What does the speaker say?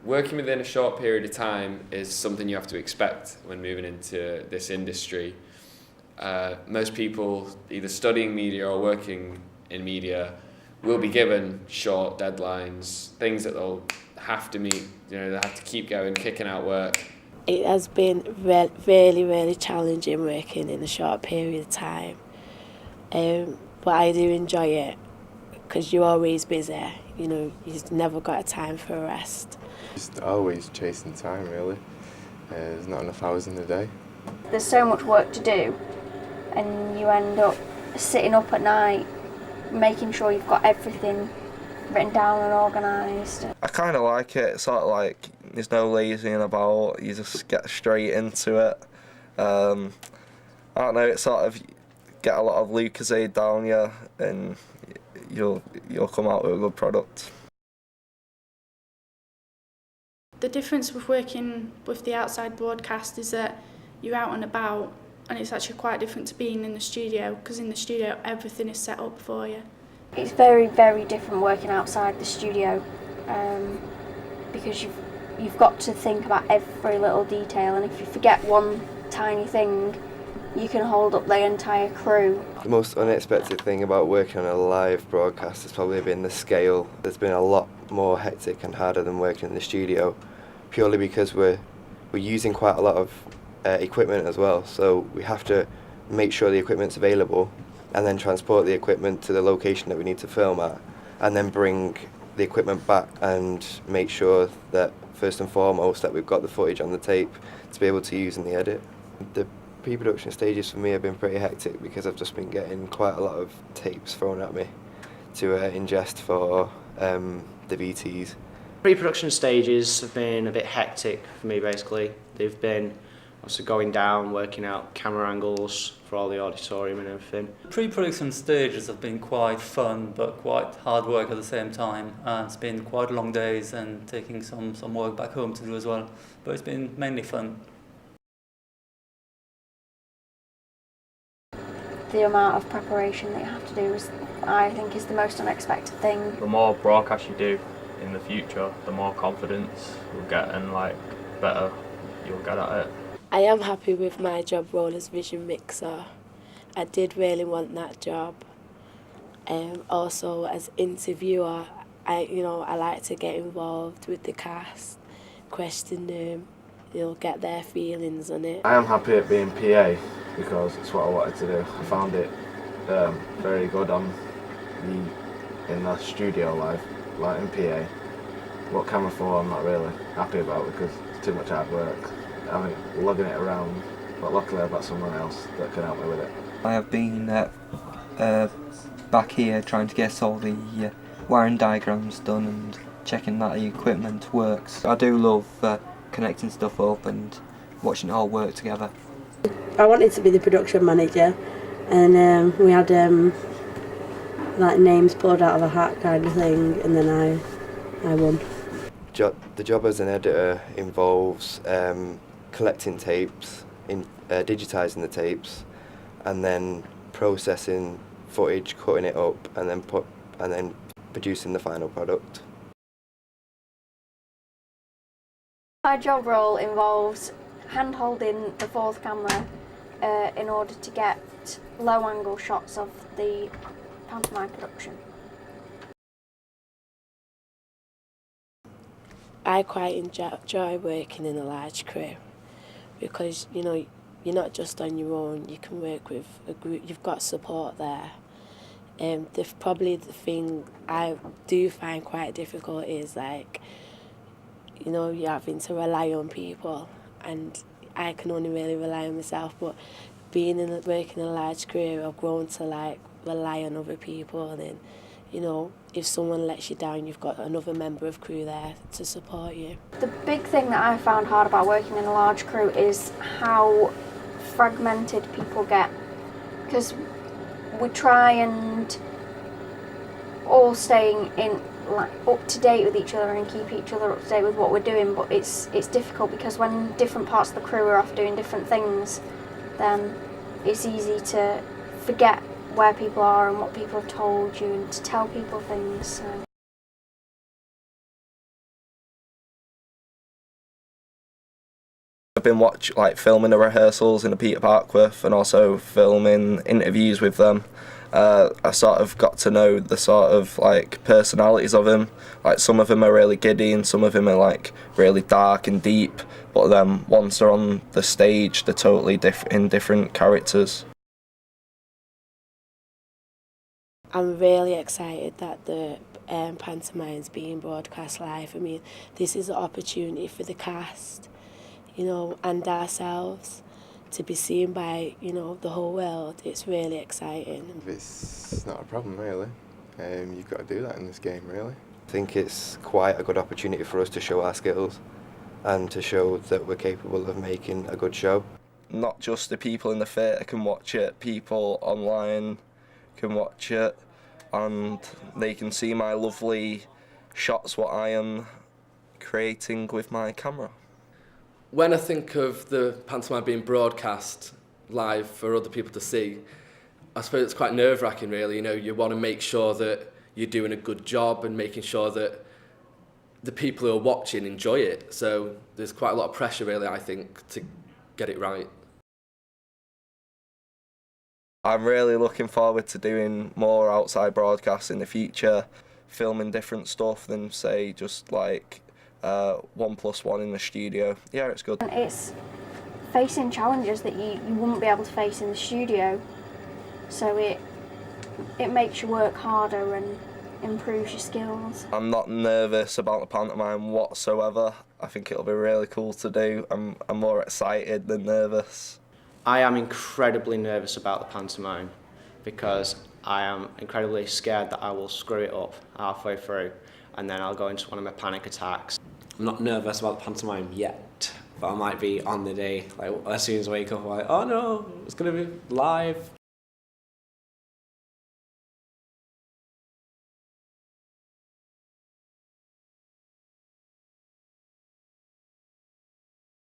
Working within a short period of time is something you have to expect when moving into this industry. Most people either studying media or working in media will be given short deadlines, things that they'll have to meet. They have to keep going, kicking out work. It has been really challenging working in a short period of time, but I do enjoy it because you're always busy. You've never got a time for a rest. Just always chasing time, really. There's not enough hours in the day. There's so much work to do, and you end up sitting up at night making sure you've got everything written down and organised. I kind of like it. It's sort of like there's no lazying about. You just get straight into it. I don't know. It's sort of get a lot of Lucozade down you, and you'll come out with a good product. The difference with working with the outside broadcast is that you're out and about, and it's actually quite different to being in the studio, because in the studio everything is set up for you. It's very different working outside the studio, because you've got to think about every little detail, and if you forget one tiny thing, you can hold up the entire crew. The most unexpected thing about working on a live broadcast has probably been the scale. It's been a lot more hectic and harder than working in the studio, purely because we're using quite a lot of equipment as well, so we have to make sure the equipment's available and then transport the equipment to the location that we need to film at, and then bring the equipment back and make sure that first and foremost that we've got the footage on the tape to be able to use in the edit. The pre-production stages for me have been pretty hectic because I've just been getting quite a lot of tapes thrown at me to ingest for the VTs. Pre-production stages have been a bit hectic for me basically. They've been obviously going down, working out camera angles for all the auditorium and everything. Pre-production stages have been quite fun but quite hard work at the same time. It's been quite long days and taking some work back home to do as well, but it's been mainly fun. The amount of preparation that you have to do I think is the most unexpected thing. The more broadcasts you do in the future, the more confidence you'll get and better you'll get at it. I am happy with my job role as vision mixer. I did really want that job. Also as interviewer, I like to get involved with the cast, question them, get their feelings on it. I am happy at being PA because it's what I wanted to do. I found it very good in the studio life, like in PA. What camera for I'm not really happy about because it's too much hard work. I mean, lugging it around, but luckily I've got someone else that can help me with it. I have been back here trying to get all the wiring diagrams done and checking that the equipment works. I do love connecting stuff up and watching it all work together. I wanted to be the production manager, and we had names pulled out of a hat kind of thing, and then I won. The job as an editor involves collecting tapes, digitising the tapes, and then processing footage, cutting it up, and then producing the final product. My job role involves hand-holding the fourth camera in order to get low-angle shots of the pantomime production. I quite enjoy working in a large crew because, you're not just on your own, you can work with a group, you've got support there. Probably the thing I do find quite difficult is you're having to rely on people, and I can only really rely on myself, but working in a large crew, I've grown to rely on other people, and then, if someone lets you down, you've got another member of crew there to support you. The big thing that I found hard about working in a large crew is how fragmented people get, because we try and all staying up to date with each other and keep each other up to date with what we're doing, but it's difficult because when different parts of the crew are off doing different things, then it's easy to forget where people are and what people have told you and to tell people things. So. been filming the rehearsals in the Peter Parkworth and also filming interviews with them, I sort of got to know the sort of personalities of them. Some of them are really giddy and some of them are really dark and deep, but then once they're on the stage they're totally different characters. I'm really excited that the pantomime's being broadcast live. I mean, this is an opportunity for the cast, and ourselves to be seen by, the whole world. It's really exciting. It's not a problem, really. You've got to do that in this game, really. I think it's quite a good opportunity for us to show our skills and to show that we're capable of making a good show. Not just the people in the theatre can watch it, people online can watch it, and they can see my lovely shots what I am creating with my camera. When I think of the pantomime being broadcast live for other people to see, I suppose it's quite nerve-wracking, really. You want to make sure that you're doing a good job and making sure that the people who are watching enjoy it. So there's quite a lot of pressure, really, I think, to get it right. I'm really looking forward to doing more outside broadcasts in the future, filming different stuff than, say, just 1+1 in the studio. Yeah, it's good. It's facing challenges that you wouldn't be able to face in the studio, so it makes you work harder and improves your skills. I'm not nervous about the pantomime whatsoever. I think it'll be really cool to do. I'm more excited than nervous. I am incredibly nervous about the pantomime because I am incredibly scared that I will screw it up halfway through and then I'll go into one of my panic attacks. I'm not nervous about the pantomime yet, but I might be on the day, as soon as I wake up, oh no, it's going to be live,